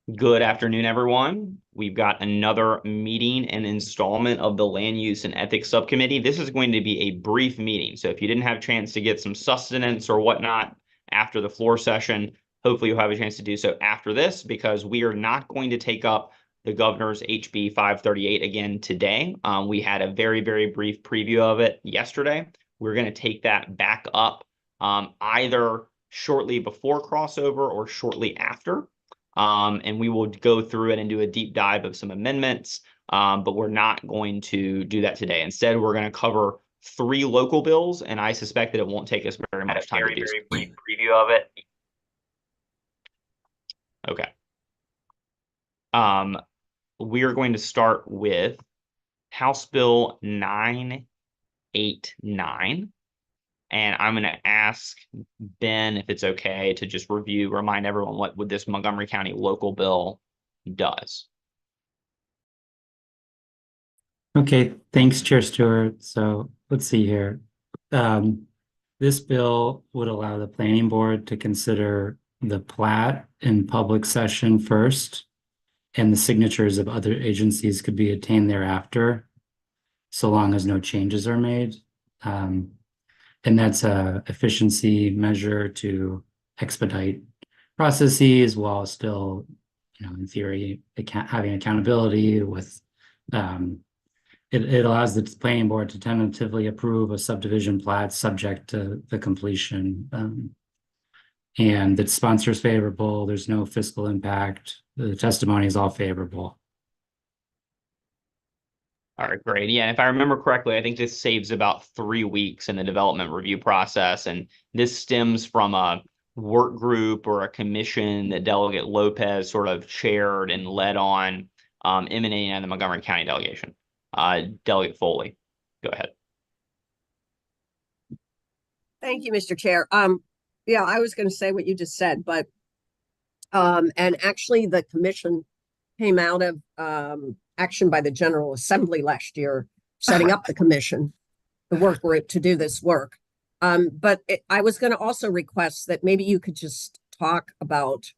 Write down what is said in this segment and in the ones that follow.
Good afternoon, everyone. We've got another meeting and installment of the Land Use and Ethics Subcommittee. This is going to be a brief meeting. So if you didn't have a chance to get some sustenance or whatnot after the floor session, hopefully you'll have a chance to do so after this, because we are not going to take up the governor's HB 538 again today. We had a very, very brief preview of it yesterday. We're going to take that back up either shortly before crossover or shortly after. And we will go through it and do a deep dive of some amendments, but we're not going to do that today. Instead, we're going to cover 3 local bills, and I suspect that it won't take us very much time to do so. Brief preview of it. Okay. We are going to start with House Bill 989. And I'm going to ask Ben if it's okay to just remind everyone what this Montgomery County local bill does. Okay, thanks, Chair Stewart. So let's see here. This bill would allow the planning board to consider the plat in public session first, and the signatures of other agencies could be obtained thereafter, so long as no changes are made. And that's a efficiency measure to expedite processes while still, in theory, having accountability with it allows the planning board to tentatively approve a subdivision plat subject to the completion. And the sponsor is favorable. There's no fiscal impact. The testimony is all favorable. All right, great. Yeah, and if I remember correctly, I think this saves about 3 weeks in the development review process. And this stems from a work group or a commission that Delegate Lopez sort of chaired and led on, emanating on the Montgomery County delegation. Delegate Foley, go ahead. Thank you, Mr. Chair. Yeah, I was going to say what you just said, but and actually the commission came out of action by the General Assembly last year, setting up the commission, the work group to do this work. But I was going to also request that maybe you could just talk about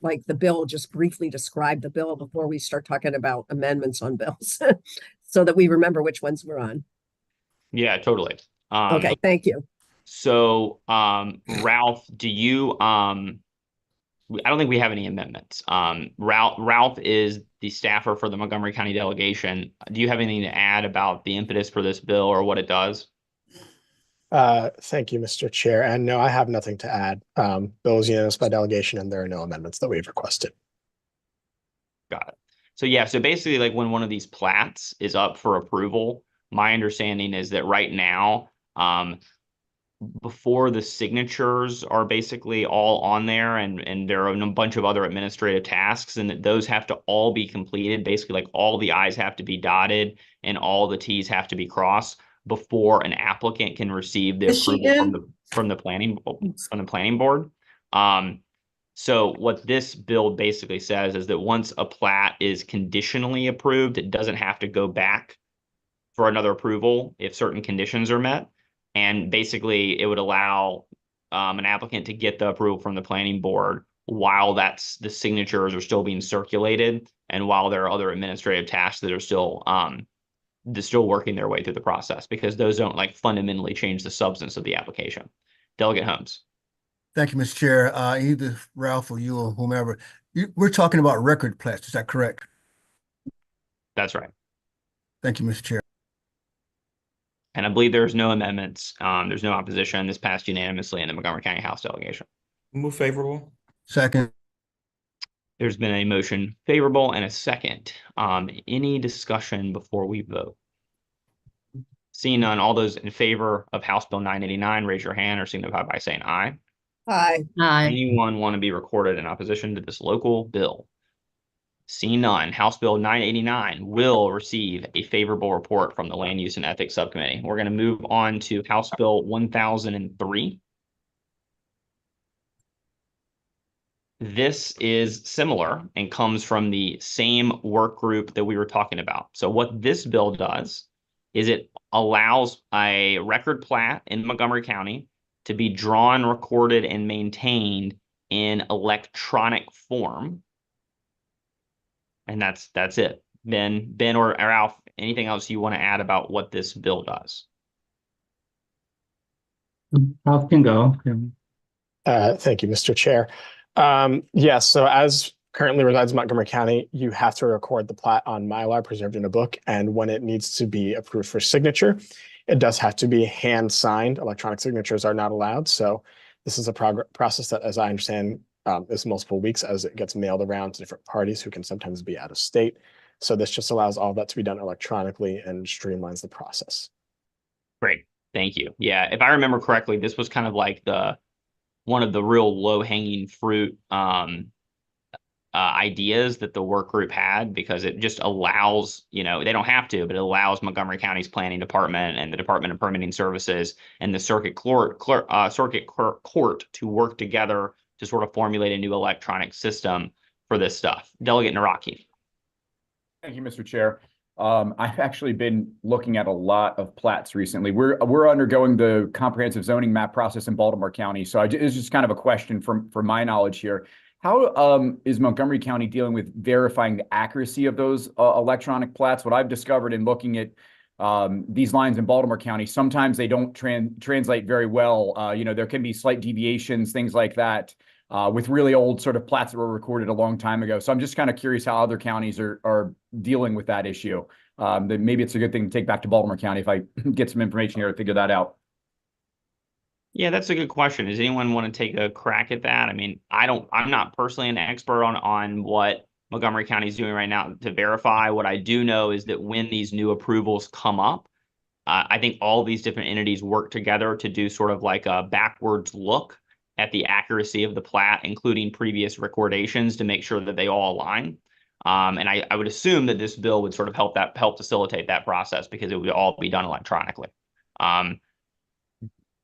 like the bill, just briefly describe the bill before we start talking about amendments on bills so that we remember which ones we're on. Yeah, totally. Okay, thank you. So, Ralph, do you, I don't think we have any amendments. Ralph is the staffer for the Montgomery County delegation. Do you have anything to add about the impetus for this bill or what it does? Thank you, Mr. Chair. And no, I have nothing to add. Bill is unanimous by delegation, and there are no amendments that we've requested. Got it. So yeah, so basically, like when one of these plats is up for approval, my understanding is that right now, before the signatures are basically all on there, and there are a bunch of other administrative tasks, and that those have to all be completed. Basically, like all the I's have to be dotted and all the T's have to be crossed before an applicant can receive the approval from the planning board. So what this bill basically says is that once a plat is conditionally approved, it doesn't have to go back for another approval if certain conditions are met. And basically, it would allow an applicant to get the approval from the planning board while the signatures are still being circulated, and while there are other administrative tasks that are still working their way through the process, because those don't like fundamentally change the substance of the application. Delegate Holmes. Thank you, Mr. Chair. Either Ralph or you or whomever, we're talking about record plats. Is that correct? That's right. Thank you, Mr. Chair. And I believe there's no amendments. There's no opposition. This passed unanimously in the Montgomery County House delegation. Move favorable. Second. There's been a motion favorable and a second. Any discussion before we vote? Seeing none, all those in favor of House Bill 989, raise your hand or signify by saying aye. Aye. Anyone want to be recorded in opposition to this local bill? Seeing none, House Bill 989 will receive a favorable report from the Land Use and Ethics Subcommittee. We're going to move on to House Bill 1003. This is similar and comes from the same work group that we were talking about. So what this bill does is it allows a record plat in Montgomery County to be drawn, recorded, and maintained in electronic form And that's it. Ben or Ralph, anything else you want to add about what this bill does? Ralph can go. Thank you, Mr. Chair. Yes, so as currently resides in Montgomery County, you have to record the plat on Mylar preserved in a book. And when it needs to be approved for signature, it does have to be hand signed. Electronic signatures are not allowed. So this is a process that, as I understand, is multiple weeks as it gets mailed around to different parties who can sometimes be out of state. So this just allows all that to be done electronically and streamlines the process. Great. Thank you. Yeah, if I remember correctly, this was kind of like one of the real low-hanging fruit ideas that the work group had, because it just allows, they don't have to, but it allows Montgomery County's planning department and the Department of Permitting Services and the circuit court to work together to sort of formulate a new electronic system for this stuff. Delegate Naraki. Thank you, Mr. Chair. I've actually been looking at a lot of plats recently. We're undergoing the comprehensive zoning map process in Baltimore County. So it's just kind of a question from my knowledge here. How is Montgomery County dealing with verifying the accuracy of those electronic plats? What I've discovered in looking at these lines in Baltimore County, sometimes they don't translate very well. There can be slight deviations, things like that, with really old sort of plats that were recorded a long time ago. So I'm just kind of curious how other counties are dealing with that issue. That maybe it's a good thing to take back to Baltimore County if I get some information here to figure that out. Yeah, that's a good question. Does anyone want to take a crack at that? I mean, I'm not personally an expert on what Montgomery County is doing right now to verify. What I do know is that when these new approvals come up, I think all these different entities work together to do sort of like a backwards look at the accuracy of the plat, including previous recordations, to make sure that they all align. And I would assume that this bill would sort of help facilitate that process, because it would all be done electronically.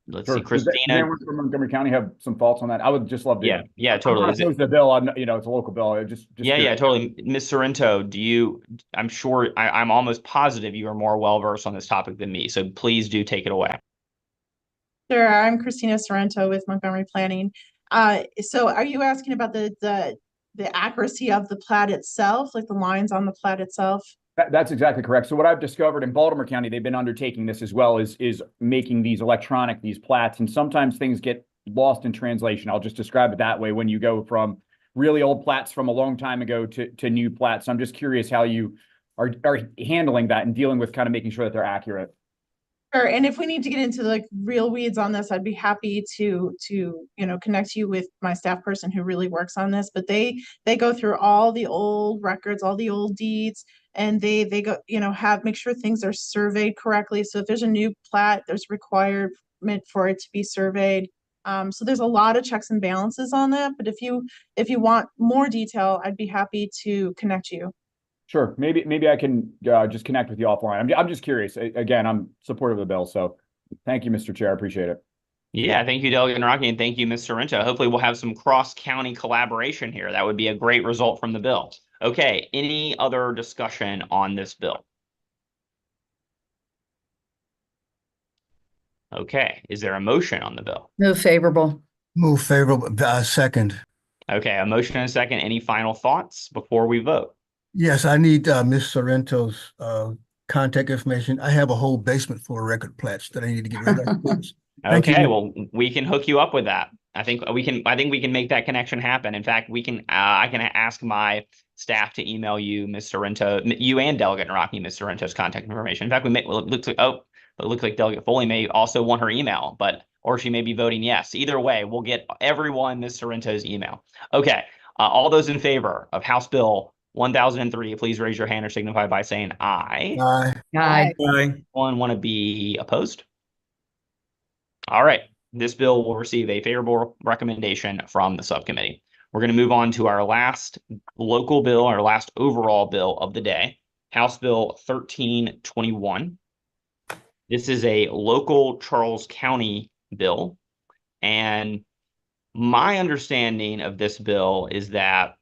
Let's see, Does Christina. anyone from Montgomery County have some thoughts on that? I would just love to. Yeah, totally. I'm not opposed to the bill. It's a local bill. Just Yeah, totally. Ms. Sorrento, I'm almost positive you are more well-versed on this topic than me. So please do take it away. Sure, I'm Christina Sorrento with Montgomery Planning. So are you asking about the accuracy of the plat itself, like the lines on the plat itself? That's exactly correct. So what I've discovered in Baltimore County, they've been undertaking this as well, is making these plats, and sometimes things get lost in translation. I'll just describe it that way. When you go from really old plats from a long time ago to new plats, I'm just curious how you are handling that and dealing with kind of making sure that they're accurate. Sure. And if we need to get into like real weeds on this, I'd be happy to connect you with my staff person who really works on this. But they go through all the old records, all the old deeds, and they go, make sure things are surveyed correctly. So if there's a new plat, there's requirement for it to be surveyed. So there's a lot of checks and balances on that. But if you want more detail, I'd be happy to connect you. Sure. Maybe I can just connect with you offline. I'm just curious. Again, I'm supportive of the bill. So thank you, Mr. Chair. I appreciate it. Yeah, thank you, Delegate Naraki, and thank you, Ms. Sorrento. Hopefully we'll have some cross-county collaboration here. That would be a great result from the bill. Okay, any other discussion on this bill? Okay, is there a motion on the bill? Move favorable. Move favorable. Second. Okay, a motion and a second. Any final thoughts before we vote? Yes, I need Ms. Sorrento's contact information. I have a whole basement full of record plats that I need to get rid of. Thank Okay, you. well, we can hook you up with that. I think we can make that connection happen. In fact, I can ask my staff to email you, Ms. Sorrento, you and Delegate Naraki, Ms. Sorrento's contact information. In fact, it looks like Delegate Foley may also want her email, or she may be voting yes. Either way, we'll get everyone Ms. Sorrento's email. Okay, all those in favor of House Bill 1003, please raise your hand or signify by saying aye. Aye. Aye. Anyone want to be opposed? All right, this bill will receive a favorable recommendation from the subcommittee. We're going to move on to our last local bill, our last overall bill of the day, House Bill 1321. This is a local Charles County bill, and my understanding of this bill is that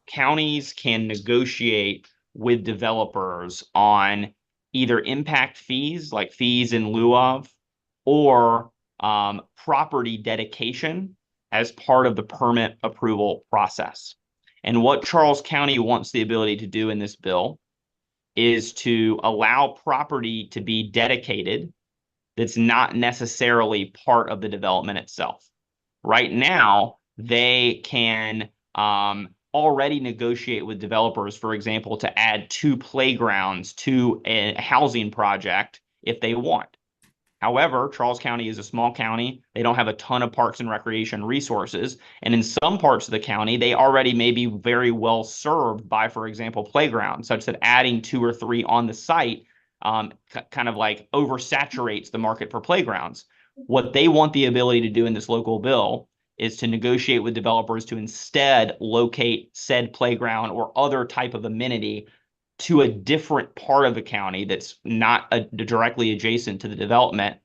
counties can negotiate with developers on either impact fees, like fees in lieu of, or property dedication as part of the permit approval process. And what Charles County wants the ability to do in this bill is to allow property to be dedicated that's not necessarily part of the development itself. Right now, they can already negotiate with developers, for example, to add 2 playgrounds to a housing project if they want. However, Charles County is a small county. They don't have a ton of parks and recreation resources. And in some parts of the county, they already may be very well served by, for example, playgrounds, such that adding 2 or 3 on the site kind of like oversaturates the market for playgrounds. What they want the ability to do in this local bill is to negotiate with developers to instead locate said playground or other type of amenity to a different part of the county that's not directly adjacent to the development,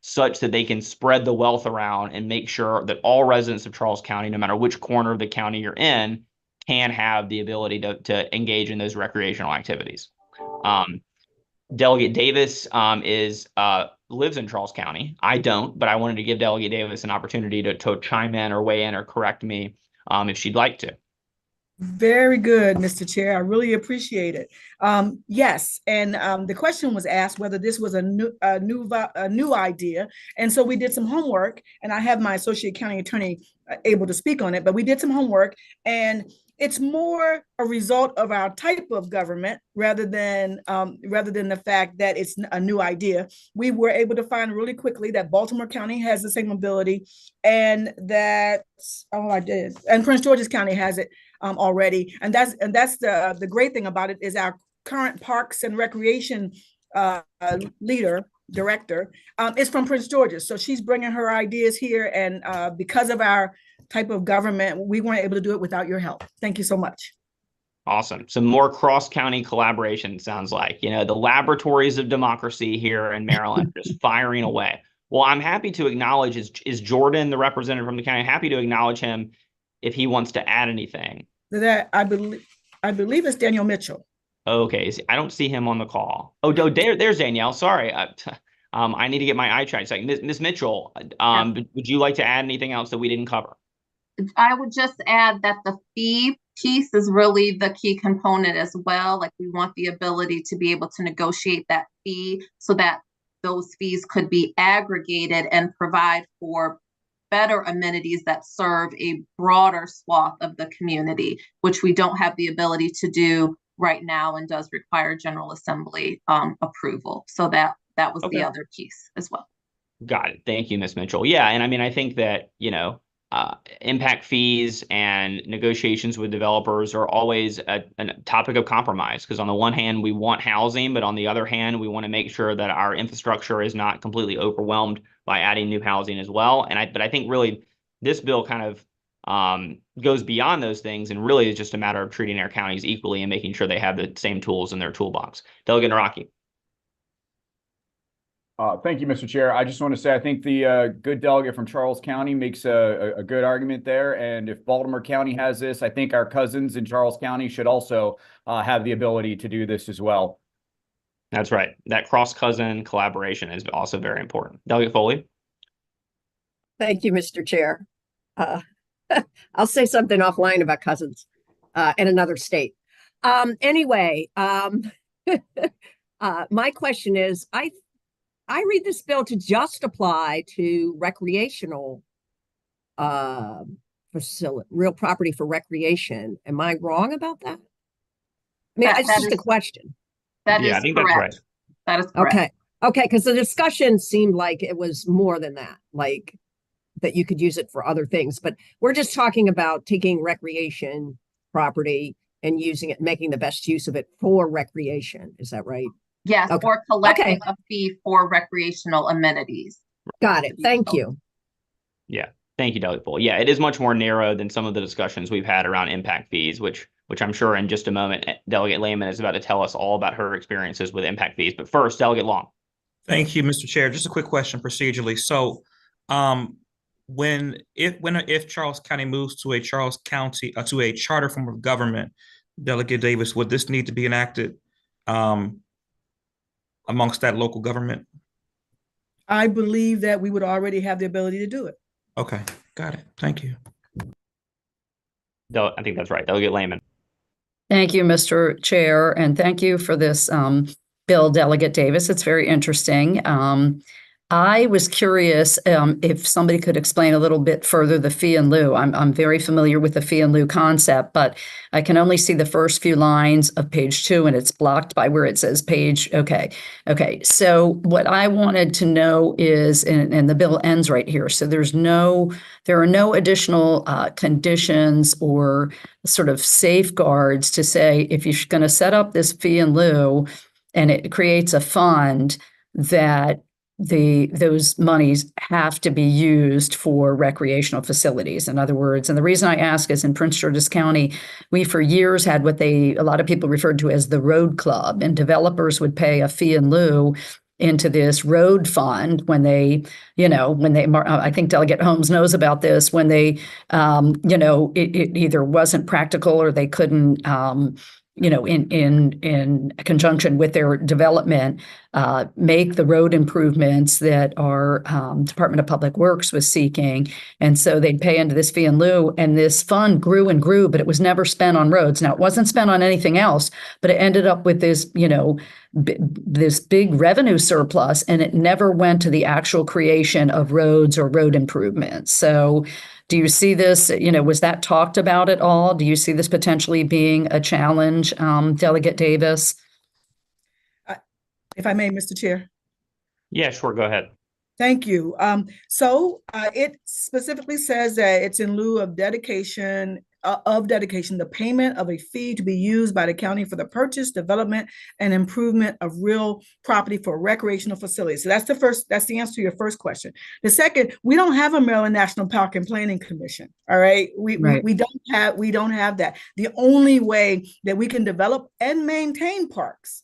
such that they can spread the wealth around and make sure that all residents of Charles County, no matter which corner of the county you're in, can have the ability to engage in those recreational activities. Delegate Davis lives in Charles County. I don't, but I wanted to give Delegate Davis an opportunity to chime in or weigh in or correct me if she'd like to. Very good, Mr. Chair. I really appreciate it. Yes, and the question was asked whether this was a new idea, and so we did some homework. And I have my associate county attorney able to speak on it, but we did some homework, and it's more a result of our type of government rather than the fact that it's a new idea. We were able to find really quickly that Baltimore County has the same ability, and that and Prince George's County has it already. And that's the great thing about it is our current Parks and Recreation director is from Prince George's, so she's bringing her ideas here, and because of our type of government, we weren't able to do it without your help. Thank you so much. Awesome. Some more cross-county collaboration, sounds like. You know, the laboratories of democracy here in Maryland just firing away. Well, I'm happy to acknowledge, is Jordan the representative from the county? I'm happy to acknowledge him if he wants to add anything. That I believe it's Daniel Mitchell. Okay, I don't see him on the call. Oh, there's Danielle. Sorry. I need to get my eye checked. So, Ms. Mitchell, would you like to add anything else that we didn't cover? I would just add that the fee piece is really the key component as well. Like, we want the ability to be able to negotiate that fee so that those fees could be aggregated and provide for better amenities that serve a broader swath of the community, which we don't have the ability to do right now and does require General Assembly approval. So that was the other piece as well. Got it. Thank you, Ms. Mitchell. Yeah, and I mean, I think that, you know, impact fees and negotiations with developers are always a topic of compromise, because on the one hand, we want housing, but on the other hand, we want to make sure that our infrastructure is not completely overwhelmed by adding new housing as well. But I think really this bill kind of goes beyond those things, and really is just a matter of treating our counties equally and making sure they have the same tools in their toolbox. Delegate Naraki. Thank you, Mr. Chair. I just want to say I think the good delegate from Charles County makes a good argument there. And if Baltimore County has this, I think our cousins in Charles County should also have the ability to do this as well. That's right. That cross-cousin collaboration is also very important. Delegate Foley. Thank you, Mr. Chair. I'll say something offline about cousins in another state. Anyway, my question is, I read this bill to just apply to recreational facility, real property for recreation. Am I wrong about that? I mean, it's just a question. That is correct. That's right. That is correct. Okay, because the discussion seemed like it was more than that, like that you could use it for other things. But we're just talking about taking recreation property and using it, making the best use of it for recreation. Is that right? Yes, or collecting a fee for recreational amenities. Got it. Thank you. Yeah. Thank you, Delegate Foley. Yeah, it is much more narrow than some of the discussions we've had around impact fees, which I'm sure in just a moment, Delegate Lehman is about to tell us all about her experiences with impact fees. But first, Delegate Long. Thank you, Mr. Chair. Just a quick question procedurally. So if Charles County moves to a Charles County to a charter form of government, Delegate Davis, would this need to be enacted amongst that local government? I believe that we would already have the ability to do it. Okay, got it. Thank you. I think that's right. Delegate Lehman. Thank you, Mr. Chair, and thank you for this bill, Delegate Davis. It's very interesting. I was curious if somebody could explain a little bit further the fee in lieu. I'm very familiar with the fee in lieu concept, but I can only see the first few lines of page 2, and it's blocked by where it says page. Okay. So what I wanted to know is, and the bill ends right here. So there are no additional conditions or sort of safeguards to say if you're going to set up this fee in lieu and it creates a fund that those monies have to be used for recreational facilities. In other words, and the reason I ask is in Prince George's County, we for years had what a lot of people referred to as the road club, and developers would pay a fee in lieu into this road fund when they, I think Delegate Holmes knows about this, when they, it either wasn't practical or they couldn't, in conjunction with their development, make the road improvements that our Department of Public Works was seeking. And so they'd pay into this fee in lieu, and this fund grew and grew, but it was never spent on roads. Now, it wasn't spent on anything else, but it ended up with this, this big revenue surplus, and it never went to the actual creation of roads or road improvements. So do you see this, was that talked about at all? Do you see this potentially being a challenge, Delegate Davis? If I may, Mr. Chair. Yeah, sure. Go ahead. Thank you. So it specifically says that it's in lieu of dedication, the payment of a fee to be used by the county for the purchase, development, and improvement of real property for recreational facilities. So that's the answer to your first question. The second, we don't have a Maryland National Park and Planning Commission. All right. We don't have that. The only way that we can develop and maintain parks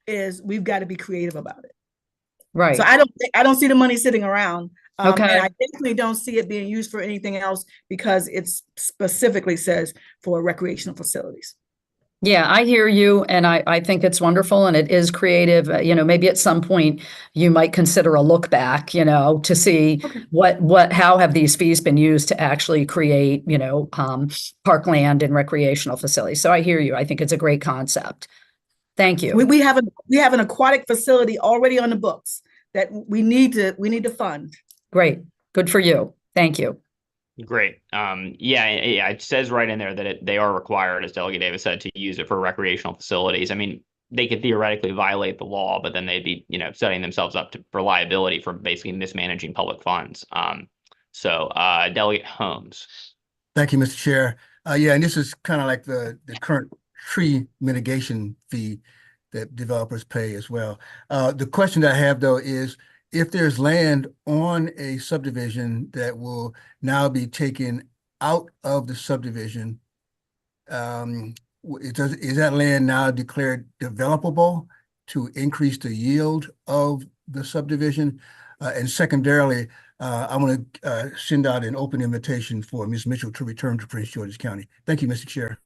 is we've got to be creative about it. Right. So I don't see the money sitting around. Okay. And I definitely don't see it being used for anything else because it specifically says for recreational facilities. Yeah, I hear you. And I think it's wonderful and it is creative. Maybe at some point you might consider a look back, to see how have these fees been used to actually create, parkland and recreational facilities. So I hear you. I think it's a great concept. Thank you. We have an aquatic facility already on the books that we need to fund. Great. Good for you. Thank you. Great. Yeah, it says right in there that they are required, as Delegate Davis said, to use it for recreational facilities. I mean, they could theoretically violate the law, but then they'd be, setting themselves up for liability for basically mismanaging public funds. Delegate Holmes. Thank you, Mr. Chair. And this is kind of like the current tree mitigation fee that developers pay as well. The question that I have, though, is if there's land on a subdivision that will now be taken out of the subdivision, is that land now declared developable to increase the yield of the subdivision? And secondarily, I'm going to send out an open invitation for Ms. Mitchell to return to Prince George's County. Thank you, Mr. Chair.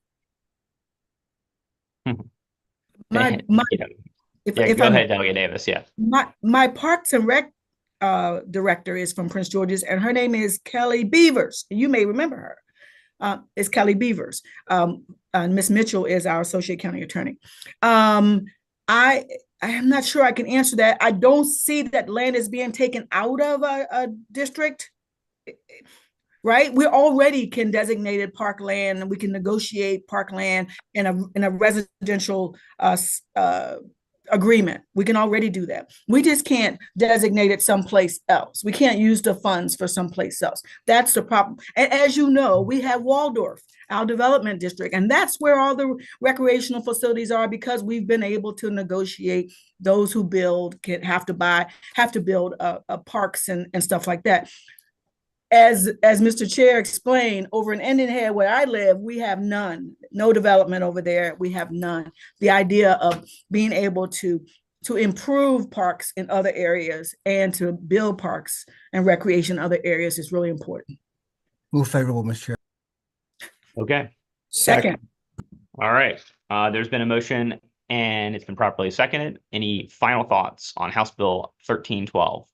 Go ahead, Delegate Davis. Yeah. My Parks and Rec director is from Prince George's, and her name is Kelly Beavers. You may remember her. It's Kelly Beavers. Ms. Mitchell is our associate county attorney. I am not sure I can answer that. I don't see that land is being taken out of a district. Right, we already can designate parkland, and we can negotiate parkland in a residential agreement. We can already do that. We just can't designate it someplace else. We can't use the funds for someplace else. That's the problem. And as you know, we have Waldorf, our development district, and that's where all the recreational facilities are because we've been able to negotiate. Those who build have to build parks and stuff like that. As Mr. Chair explained, over in Indian Head where I live, we have no development over there. We have none. The idea of being able to improve parks in other areas and to build parks and recreation in other areas is really important. Move favorable, Mr. Chair. Okay. Second. All right. There's been a motion and it's been properly seconded. Any final thoughts on House Bill 1312?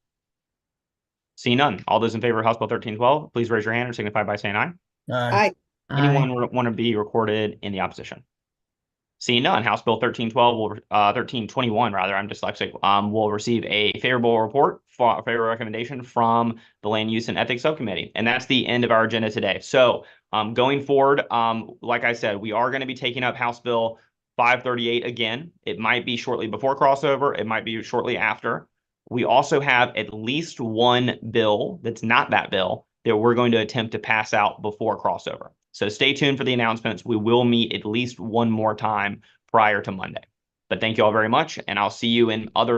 Seeing none. All those in favor of House Bill 1312, please raise your hand or signify by saying aye. Aye. Anyone want to be recorded in the opposition? Seeing none, House Bill 1321 rather, I'm dyslexic, will receive a favorable report, favorable recommendation from the Land Use and Ethics Subcommittee. And that's the end of our agenda today. So going forward, like I said, we are going to be taking up House Bill 538 again. It might be shortly before crossover. It might be shortly after. We also have at least one bill that's not that bill that we're going to attempt to pass out before crossover. So stay tuned for the announcements. We will meet at least one more time prior to Monday. But thank you all very much, and I'll see you in other